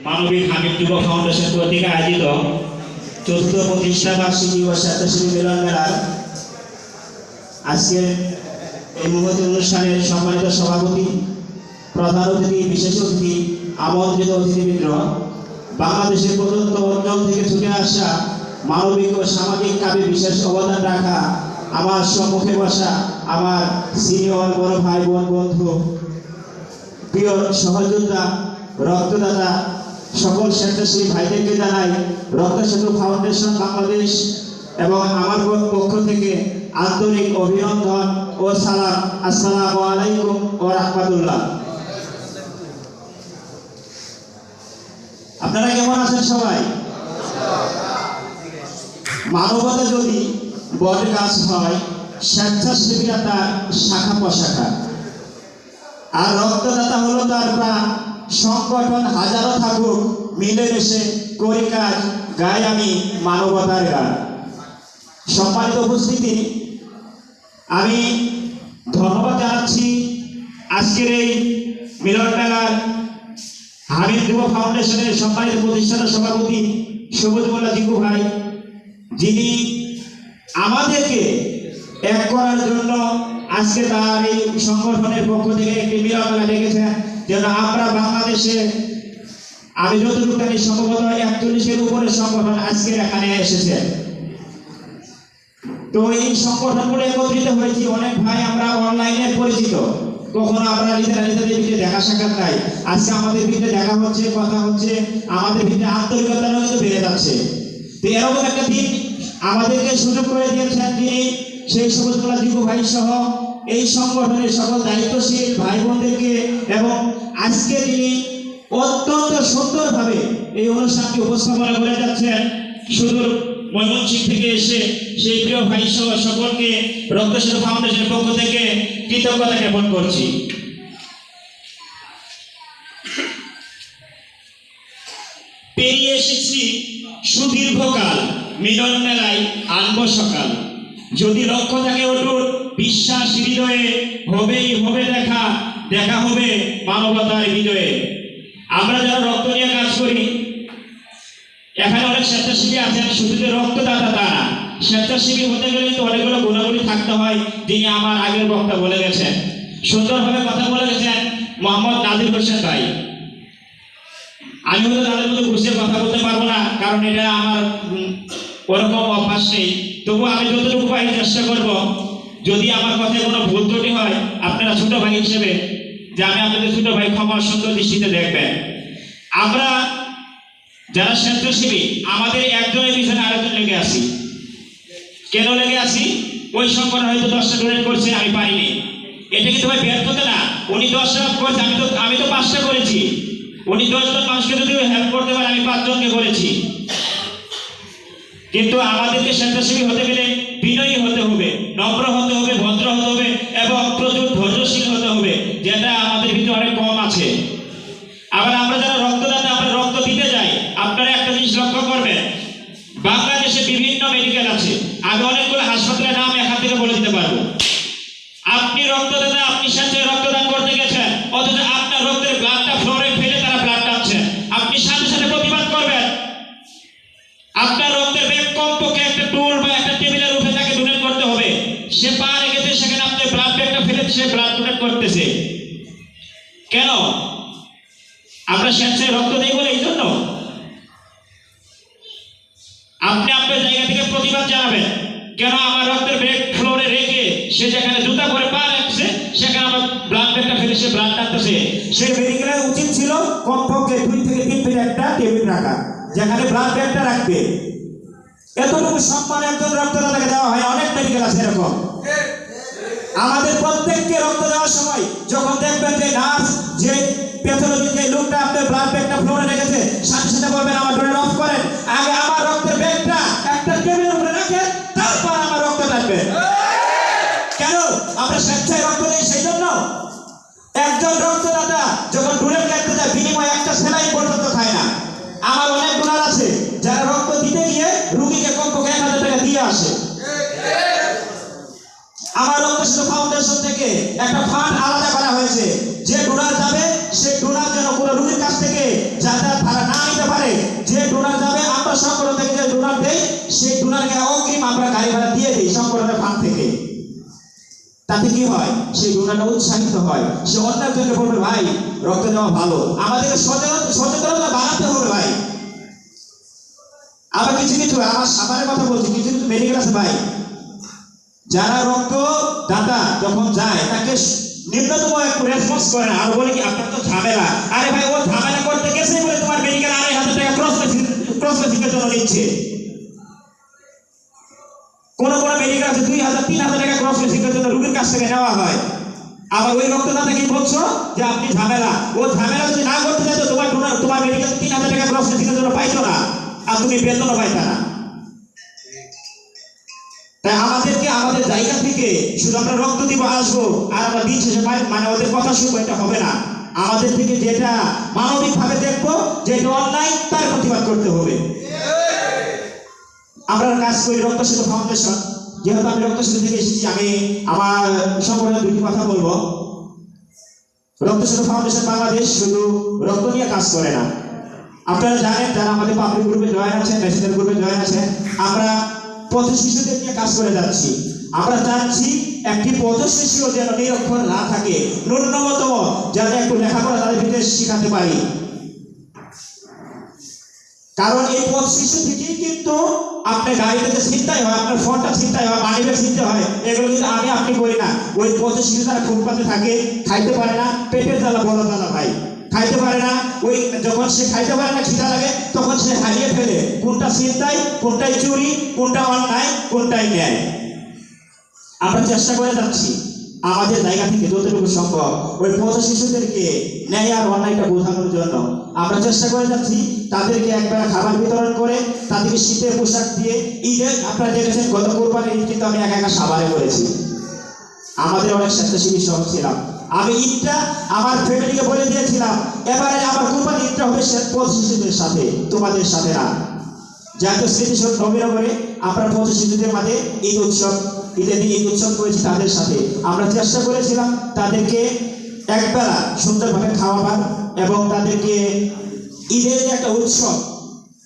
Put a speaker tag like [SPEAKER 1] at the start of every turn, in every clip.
[SPEAKER 1] মানবিক হামিদ যুব ফাউন্ডেশন কর্তৃক আয়োজিত চতুর্থ প্রতিষ্ঠা বার্ষিকী ও স্বেচ্ছাসেবী মিলন মেলার আজকের এই মুহূর্তের অনুষ্ঠানের সম্মানিত সভাপতি, প্রধান অতিথি, বিশেষ অতিথি, আমন্ত্রিত অতিথিবৃন্দ, বাংলাদেশের প্রদত্ত অঞ্চল থেকে ছুটে আসা মানবিক ও সামাজিক কাজে বিশেষ অবদান রাখা আমার সম্মুখে বসা আমার সিনিয়র বড় ভাই বোন বন্ধু, প্রিয় সহযোদ্ধা, রক্তদাতা সকল স্বেচ্ছাসেবী ভাইদেরকে জানাই রক্তসেতু ফাউন্ডেশন বাংলাদেশ এবং আমার পক্ষ থেকে আন্তরিক অভিনন্দন ও সালাম। আসসালামু আলাইকুম ওয়া রাহমাতুল্লাহ। আপনারা কেমন আছেন সবাই? মানবতা যদি বট গাছ হয়, স্বেচ্ছাসেবীরা তার শাখা প্রশাখা, আর রক্তদাতা হলো তার প্রাণ। সংগঠন হাজারো থাকুক, মিলেমিশে করি কাজ, গাই আমি মানবতার গান। সম্মানিত উপস্থিতি, আমি ধন্যবাদ জানাচ্ছি আজকের এই মিলন মেলার হামিদ যুব ফাউন্ডেশনের সম্মানিত প্রতিষ্ঠানের সভাপতি সবুজ মোল্লা জিকু ভাই, যিনি আমাদেরকে এক করার জন্য আজকে তার এই সংগঠনের পক্ষ থেকে একটি মিলন মেলা ডেকেছেন, যেন আমরা বাংলাদেশে, আমি যতটুকু জানি সম্ভবত 41-এর উপরে সংগঠন আজকে এখানে এসেছে। তো এই সংগঠনগুলো একত্রিত হয়েছি, অনেক ভাই আমরা অনলাইনে পরিচিত, কখনো আমরা নিজেদের ভিতরে দেখা সাক্ষাৎ নাই। আজকে আমাদের ভিতরে দেখা হচ্ছে, কথা হচ্ছে, আমাদের ভিতরে আন্তরিকতাও কিন্তু বেড়ে যাচ্ছে। তো এরকম একটা দিন আমাদেরকে সুযোগ করে দিয়েছেন যিনি সেই সবুজ মোল্লা জিকু ভাই সহ এই সংগঠনের সকল দায়িত্বশীল ভাই বোনদেরকে, এবং আজকে তিনি অত্যন্ত সুন্দরভাবে এই অনুষ্ঠানটি উপস্থাপনা করে যাচ্ছেন সুদূর ময়মনসিংহ থেকে এসে সেই প্রিয় ভাই সহ সকলকে রক্তসেতু ফাউন্ডেশনের পক্ষ থেকে কৃতজ্ঞতা জ্ঞাপন করছি। পেরিয়ে এসেছি সুদীর্ঘকাল, মিলন মেলায় আনবো সকাল। যদি লক্ষ্য থাকে অটুট, বিশ্বাস হৃদয়ে, হবেই হবে দেখা, দেখা হবে মানবতার হৃদয়ে। আমরা যারা রক্ত নিয়ে কাজ করি, এখানে অনেক স্বেচ্ছাসেবী আছেন, শুধু যে রক্তদাতা তা না, স্বেচ্ছাসেবী হতে গেলে কিন্তু অনেকগুলো গুণাবলী থাকতে হয়, যিনি আমার আগের বক্তা বলে গেছেন, সুন্দরভাবে কথা বলে গেছেন মোহাম্মদ নাদির হোসেন ভাই। আমি হয়তো তাদের মধ্যে ঘুষে কথা বলতে পারবো না, কারণ এটা আমার ওরকম অভ্যাস নেই। তবু আমি যতটুকু পাই চেষ্টা করব। যদি আমার কথায় কোনো ভুল ত্রুটি হয়, আপনারা ছোট ভাই হিসেবে, যে আমি আপনাদের ছোট ভাই, ক্ষমা সুন্দর দৃষ্টিতে দেখবেন। আমরা যারা স্বেচ্ছাসেবী, আমাদের একজনের পিছনে আরেকজন লেগে আসি। কেন লেগে আসি? ওই সংগঠন হয়তো 10টা ডোনেট করছে, আমি পারিনি। এটা কিন্তু ভাই ব্যর্থতা না। উনি 10টা করছে, আমি তো 5টা করেছি। উনি 10 জন মানুষকে যদি হেল্প করতে পারে, আমি 5 জনকে করেছি। কিন্তু আমাদেরকে স্বেচ্ছাসেবী হতে গেলে বিনয়ী হতে হবে, নম্র হতে হবে, ভদ্র হতে হবে এবং প্রচুর ধৈর্যশীল হতে হবে, যেটা আমাদের ভিতরে অনেক কম আছে। আবার আমরা যারা রক্তদাতা, আমরা রক্ত দিতে যাই, আপনারা একটা জিনিস লক্ষ্য করবেন, বাংলাদেশে বিভিন্ন মেডিকেল আছে, আমি অনেকগুলো হাসপাতালের নাম এখান থেকে বলে দিতে পারবো। আপনি রক্তদাতা, আপনি স্বেচ্ছায় রক্তদান করতে গেছেন, অথচ আপনার রক্তের ব্লাডটা ফ্লোরে ফেলে তারা ব্লাড টানছেন, আপনি সাথে সাথে প্রতিবাদ করবেন। আপনার রক্তের ব্যাগ কমপক্ষে একটা টুল বা একটা টেবিলের উপরে তাকে ডোনেট করতে হবে। সে পা রেখেছে, সেখানে আপনি ব্লাড ব্যাগটা ফেলে সে ব্লাড ডোনেট করতেছে। কেন? আমরা স্বেচ্ছায় রক্ত দেই বলে এই জন্য? আপনি আপনার জায়গা থেকে প্রতিবাদ জানাবেন, কেন আমার রক্তের ব্যাগ ফ্লোরে রেখে সে যেখানে জুতা করে পা রাখছে, সেখানে আমার ব্লাড ব্যাগটা ফেলে সে ব্লাড টানতেছে। সে মেডিকেলের উচিত ছিল কমপক্ষে 2 থেকে 3 ফিট একটা টেবিল রাখা, যেখানে ব্লাড ব্যাগটা রাখবে। এতটুকু সম্মান একজন রক্তদাতাকে দেওয়া হয়, অনেক মেডিকেল আছে এরকম। আমাদের প্রত্যেককে রক্ত দেওয়ার সময় যখন দেখবেন যে নার্স, যে প্যাথোলজি, যে লোকটা আপনার ব্লাড ব্যাগটা ফ্লোরে রেখেছে, সাথে সাথে বলবেন আমার ডোনেট অফ করেন, আগে আমার রক্তের ব্যাগটা একটা টেবিলের উপরে রাখেন, তারপর আমার রক্ত টানবেন। কেন? আমরা স্বেচ্ছায় রক্ত দিই সেই জন্য। একজন রক্তদাতা যখন ডোনেট করতে যায়, বিনিময়ে একটা সেলাই পর্যন্ত খায় না। আমার অনেক ডোনার আছে যারা রক্ত দিতে গিয়ে রোগীকে কমপক্ষে 1000 টাকা দিয়ে আসে। আমার রক্তসেতু ফাউন্ডেশন থেকে একটা ফান্ড আলাদা করা হয়েছে, যে ডোনার যাবে সে ডোনার যেন কোনো রোগীর কাছ থেকে যাতে তারা না
[SPEAKER 2] আমরা সংগঠন থেকে যে ডোনার দেই সেই ডোনারকে অগ্রিম আমরা গাড়ি ভাড়া দিয়ে দিই সংগঠনের ফান্ড থেকে। তাতে কি হয়, সেই ডোনারটা উৎসাহিত হয়, সে অন্য একজনকে বলবে ভাই রক্ত দেওয়া ভালো। আমাদেরকে সচেতনতা বাড়াতে হবে ভাই। আবার কিছু কিছু আমার সাবারের কথা বলছি, কিছু কিছু মেডিকেল আছে ভাই, যারা রক্ত দাতা যখন যায় তাকে নিম্নতম একটু রেসপন্স করে না, আর বলে কি আপনার তো ঝামেলা। আরে ভাই ও ঝামেলা করতে গেছে বলে তোমার মেডিকেল 2,500 টাকা ক্রস মেশিনের জন্য নিচ্ছে। কোন কোন মেডিকেল আছে 2,000 3,000 টাকা ক্রস মেশিনের জন্য রোগীর কাছ থেকে নেওয়া হয়। আবার ওই রক্তদাতা কি বলছো যে আপনি ঝামেলা, ও ঝামেলা যদি না করতে চাইতো তোমার মেডিকেল 3,000 টাকা ক্রস মেশিনের জন্য পাইতো না, আর তুমি বেতনও পাইতা না। তাই আমাদেরকে আমাদের জায়গা থেকে শুধু আমরা রক্ত দিব আসবো আর আমরা দিন শেষে মানে ওদের কথা শুনবো, এটা হবে না। আমাদের থেকে যেটা মানবিক ভাবে দেখবো, যেটা অন্যায় তার প্রতিবাদ করতে হবে। আমরা কাজ করি রক্ত সেতু ফাউন্ডেশন। যেহেতু আমি রক্ত সেতু থেকে এসেছি, আমি আমার সংগঠনের দুটি কথা বলবো। রক্ত সেতু ফাউন্ডেশন বাংলাদেশ শুধু রক্ত নিয়ে কাজ করে না। আপনারা জানেন, যারা আমাদের পাবলিক গ্রুপে জয়েন আছেন, মেসেঞ্জার গ্রুপে জয়েন আছেন, আমরা পথ শিশুদের নিয়ে কাজ করে যাচ্ছি। আমরা চাচ্ছি একটি পথ শিশুও যেন নিরক্ষর না থাকে, ন্যূনতম যারা একটু লেখাপড়া তাদের ভিতরে শিখাতে পারি। কারণ এই পথ শিশু থেকেই কিন্তু আপনার গাড়ি থেকে ছিনতাই হয়, আপনার ফোনটা ছিনতাই হয়, মানিব্যাগ ছিনতে হয়। এগুলো কিন্তু আপনি করি না। ওই পথ শিশু যারা ফুটপাতে থাকে, খাইতে পারে না, পেটের জ্বালা বড় জ্বালা ভাই, খাইতে পারে না। ওই যখন সে খাইতে পারে না, খিদা লাগে, তখন সে হারিয়ে ফেলে কোনটা ছিনতাই, কোনটাই চুরি, কোনটা অন্যায়, কোনটাই ন্যায়। আমরা চেষ্টা করে যাচ্ছি আমাদের জায়গা থেকে যতটুকু সম্ভব ওই পথ শিশুদেরকে ন্যায় আর অন্যায়টা বোঝানোর জন্য আমরা চেষ্টা করে যাচ্ছি। তাদেরকে একবার খাবার বিতরণ করে, তাদেরকে শীতের পোশাক দিয়ে, ঈদের আপনারা দেখেছেন গত কোরবানির ঈদ কিন্তু আমি একা একা সাভারে করেছি। আমাদের অনেক স্বেচ্ছাসেবী সহ ছিলাম। আমি ঈদটা আমার ফ্যামিলিকে বলে দিয়েছিলাম, এবারে আমার কোরবানি ঈদটা হবে পথ শিশুদের সাথে, তোমাদের সাথে না। যাতে স্মৃতিশোধ নবীনগরে আমরা পথ শিশুদের মাঝে ঈদ উৎসব, ঈদের দিন ঈদ উৎসব করেছি তাদের সাথে। আমরা চেষ্টা করেছিলাম তাদেরকে একবেলা সুন্দরভাবে খাওয়াবার এবং তাদেরকে ঈদের যে একটা উৎসব,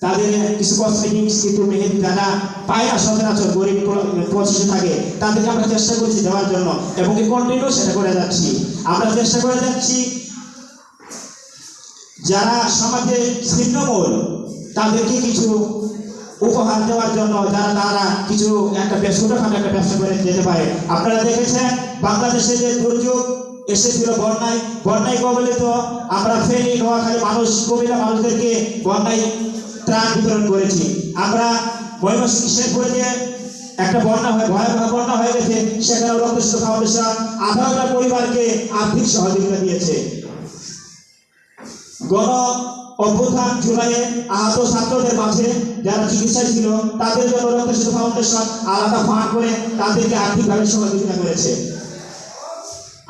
[SPEAKER 2] তাদের কিছু কসমেটিক্স, কিছু মেহেদি যারা পায় না সচরাচর গরিব পথ শিশু থাকে, তাদেরকে আমরা চেষ্টা করছি দেওয়ার জন্য এবং কন্টিনিউ সেটা করে যাচ্ছি। আমরা চেষ্টা করে যাচ্ছি যারা সমাজে ছিন্নমূল তাদেরকে কিছু উপহার দেওয়ার জন্য, যারা তারা কিছু একটা ছোটখাটো একটা ব্যবসা করে যেতে পারে। আপনারা দেখেছেন বাংলাদেশে যে দুর্যোগ এসেছিল বন্যায় কবলিত, আমরা ফেনী, নোয়াখালী মানুষ, কুমিল্লা মানুষদেরকে বন্যায় ত্রাণ বিতরণ করেছি। আমরা ময়মনসিংহ শেরপুরে যে একটা বন্যা হয়, ভয়াবহ বন্যা হয়ে গেছে, সেখানে রক্ত সেতু ফাউন্ডেশন 18টা পরিবারকে আর্থিক সহযোগিতা দিয়েছে। গণ অভ্যুত্থান জুলাইয়ে আহত ছাত্রদের মাঝে যারা চিকিৎসায় ছিল তাদের জন্য রক্ত সেতু ফাউন্ডেশন আলাদা ফান্ড করে তাদেরকে আর্থিকভাবে সহযোগিতা করেছে।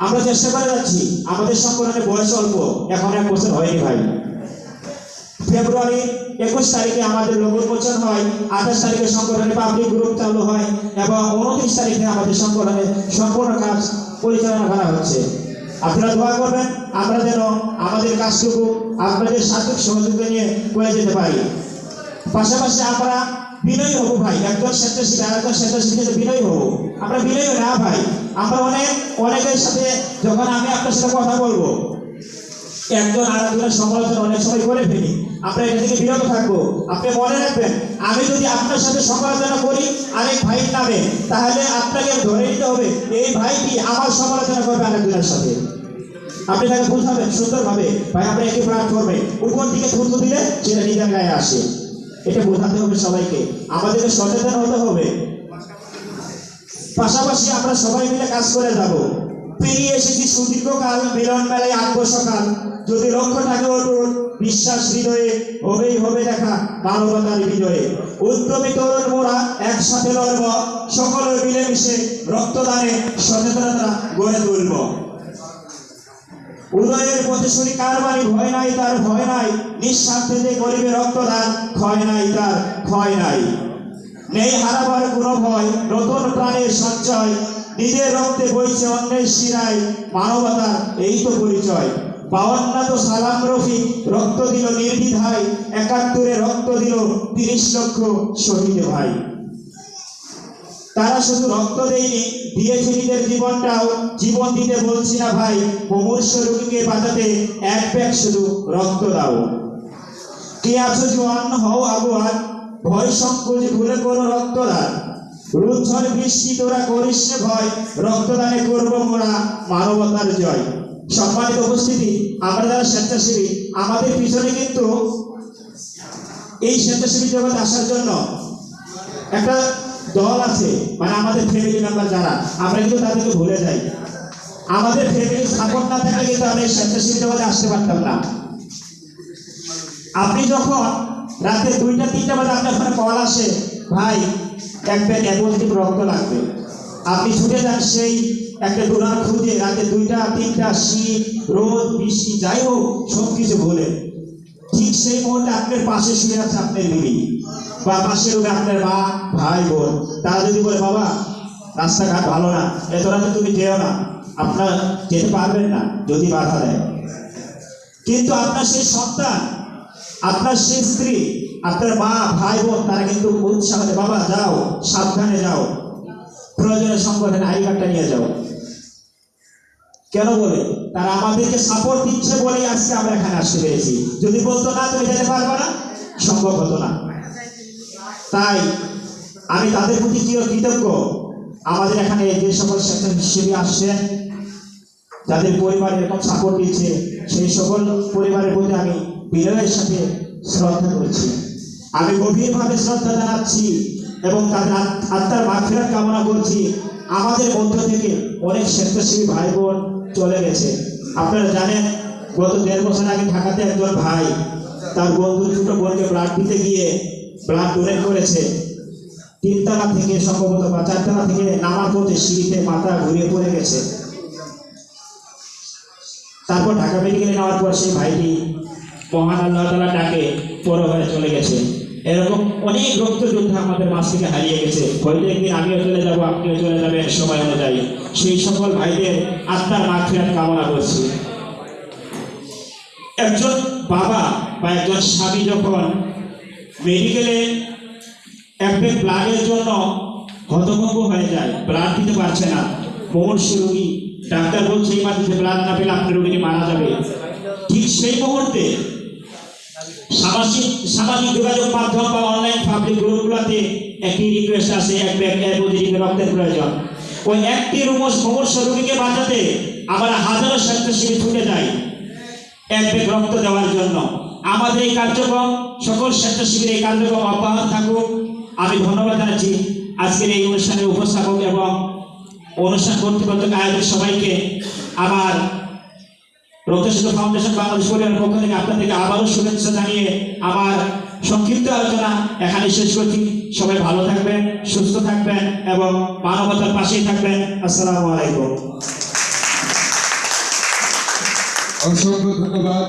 [SPEAKER 2] আমরা চেষ্টা করে যাচ্ছি। আমাদের সংগঠনের বয়স অল্প, এখন 1 বছর হয়নি ভাই। ফেব্রুয়ারি 21 তারিখে আমাদের লোগো উন্মোচন হয়, 28 তারিখে সংগঠনে পাবলিক গ্রুপ চালু হয় এবং 29 তারিখে আমাদের সংগঠনের সম্পূর্ণ কাজ পরিচালনা করা হচ্ছে। আপনারা দোয়া করবেন আমরা যেন আমাদের কাজটুকু আপনাদের সার্বিক সহযোগিতা নিয়ে করে যেতে পারি। পাশাপাশি আমরা বিনয়ী হব ভাই, একজন স্বেচ্ছাসেবী আর একজন স্বেচ্ছাসেবী বিনয়ী হব। আমরা বিনয়ী না ভাই, আমরা অনেকের সাথে যখন আমি আপনার সাথে কথা বলবো, একজন আর একজনের সমালোচনা অনেক সময় করে ফেলি, আমরা এটা থেকে বিরত থাকবো। আপনি মনে রাখবেন, আমি যদি আপনার সাথে সমালোচনা করি আরেক ভাইয়ের নামে, তাহলে আপনাকে ধরে নিতে হবে এই ভাইটি আমার সমালোচনা করবে আরেকজনের সাথে। আপনি তাকে বুঝাবেন সুন্দরভাবে, ভাই আমরা একই প্ল্যাটফর্মে, উপর দিকে থুতু দিলে সেটা নিজের গায়ে আসে। এটা বোঝাতে হবে সবাইকে, আমাদেরকে সচেতন হতে হবে। পাশাপাশি আমরা সবাই মিলে কাজ করে যাব। পেরিয়ে এসেছি সুদীর্ঘকাল, মিলন মেলায় 8 বছরকাল। যদি লক্ষ্য থাকে অটুট, বিশ্বাস হৃদয়ে, হবেই হবে দেখা মানবতার বিজয়ে। উদ্যমী তরুণ মোরা একসাথে লড়ব, সকলে মিলেমিশে রক্তদানে সচেতনতা গড়ে তুলব। উদয়ের পথে শুনি কারবারি, ভয় নাই তার ভয় নাই, নিঃস্বার্থে যে গরিবের রক্তদান, ক্ষয় নাই তার ক্ষয় নাই। নেই হারাবার কোনো ভয়, নতুন প্রাণের সঞ্চয়, নিজের রক্তে বইছে অন্যের শিরায়, মানবতার এই তো পরিচয়। 52 তো সালাম রফিক রক্ত দিল নির্দ্বিধায়, 71-এ রক্ত দিল 30 লক্ষ শহীদ ভাই। তারা শুধু রক্ত দেয়নি, দিয়েছে নিজের জীবনটাও। জীবন দিতে বলছি না ভাই, মুমূর্ষ রোগীকে বাঁচাতে এক ব্যাগ শুধু রক্ত দাও। কে আছো জোয়ান, হও আগুয়ান, ভয় সংকোচ ভুলে করো রক্তদান। রোদ ঝড় বৃষ্টি তোরা করিস না ভয়, রক্তদানে করব মোরা মানবতার জয়। সম্মানিত উপস্থিতি, আমরা যারা স্বেচ্ছাসেবী, আমাদের পিছনে কিন্তু এই স্বেচ্ছাসেবী জগৎ আসার জন্য একটা দল আছে, মানে আমাদের ফ্যামিলি মেম্বার যারা, আমরা কিন্তু তাদেরকে ভুলে যাই। আমাদের ফ্যামিলির সাপোর্ট না থাকলে কিন্তু আমরা এই স্বেচ্ছাসেবী জগতে আসতে পারতাম না। আপনি যখন রাতে 2টা-3টা বাজে আপনার ফোনে কল আসে, ভাই এক ব্যাগ অ্যাপোজিটিভ রক্ত লাগবে, আপনি ছুটে যান সেই একটা ডোনার খুঁজে। রাতে 2টা-3টা, শীত রোদ বৃষ্টি যাই হোক সব কিছু ভুলে, ঠিক সেই মুহূর্তে আপনার পাশে শুয়ে আছে আপনার বিবি, বা পাশে রুমে আপনার মা ভাই বোন। তারা যদি বলে বাবা রাস্তাঘাট ভালো না, এত রাতে তুমি যেও না, আপনার যেতে পারবেন না যদি বাধা দেয়। কিন্তু আপনার সেই সন্তান, আপনার সেই স্ত্রী, আপনার মা ভাই বোন, তারা কিন্তু উৎসাহ দেয়, বাবা যাও, সাবধানে যাও, প্রয়োজনে সংগঠনে আই কার্ডটা নিয়ে যাও। কেন বলে? তারা আমাদেরকে সাপোর্ট দিচ্ছে বলেই আজকে আমরা এখানে আসতে পেরেছি। যদি বলতো না তুমি যেতে পারবে না, সম্ভব হতো না। তাই আমি তাদের প্রতি কৃতজ্ঞ। আমাদের এখানে যে সকল স্বেচ্ছাসেবী আসছেন, যাদের পরিবার এরকম সাপোর্ট দিচ্ছে, সেই সকল পরিবারের প্রতি আমি বিনয়ের সাথে শ্রদ্ধা করছি। আমি গভীরভাবে শ্রদ্ধা জানাচ্ছি এবং তাদের আত্মার মাগফিরাত কামনা করছি। আমাদের মধ্য থেকে অনেক স্বেচ্ছাসেবী ভাই বোন চলে গেছে। আপনারা জানেন, গত 1.5 বছর আগে ঢাকাতে একজন ভাই তার বন্ধুর ছোট বোনকে ব্লাড দিতে গিয়ে ব্লাড ডোনেট করেছে। 3 তলা থেকে সম্ভবত বা 4 তলা থেকে নামার পথে সিঁড়িতে মাথা ঘুরিয়ে পড়ে গেছে। তারপর ঢাকা মেডিকেলে নেওয়ার পর সেই ভাইটি মহান আল্লাহ তাআলা ডাকে পর হয়ে চলে গেছে। এরকম অনেক রক্তযোদ্ধা আমাদের মাঝ থেকে হারিয়ে গেছে। হয়তো একদিন আমিও চলে যাব, আপনিও চলে যাবেন সময় অনুযায়ী। সেই সকল ভাইদের আত্মার মাগফিরাত কামনা করছি। একজন বাবা বা একজন স্বামী যখন মেডিকেলে এক ব্যাগ ব্লাডের জন্য হতভম্ব হয়ে যায়, ব্লাড দিতে পারছে না, মুমূর্ষু রোগী, ডাক্তার বলছে এই মাটিতে ব্লাড না পেলে আপনার রোগীটি মারা যাবে, ঠিক সেই মুহূর্তে সামাজিক যোগাযোগ মাধ্যম বা অনলাইন পাবলিক গ্রুপগুলোতে একটি রিকোয়েস্ট আসে, এক ব্যাগ অ্যাপোজিটিভ রক্তের প্রয়োজন। ওই একটি মুমূর্ষু রোগীকে বাঁচাতে আমরা হাজারো স্বেচ্ছাসেবী ছুটে যাই এক ব্যাগ রক্ত দেওয়ার জন্য। আমাদের এই কার্যক্রম, সকল স্বেচ্ছাসেবীর এই কার্যক্রম অব্যাহত থাকুক। আমি ধন্যবাদ জানাচ্ছি আজকের এই অনুষ্ঠানের উপস্থাপক এবং অনুষ্ঠান কর্তৃপক্ষ আয়োজক সবাইকে। আমার রক্তশিশু ফাউন্ডেশন বাংলাদেশ পরিবারের পক্ষ থেকে আপনাদেরকে আবারও শুভেচ্ছা জানিয়ে আমার সংক্ষিপ্ত আলোচনা এখানে শেষ করছি। সবাই ভালো থাকবেন, সুস্থ থাকবেন এবং মানবতার পাশেই থাকবেন। আসসালামু আলাইকুম।
[SPEAKER 3] অসংখ্য ধন্যবাদ।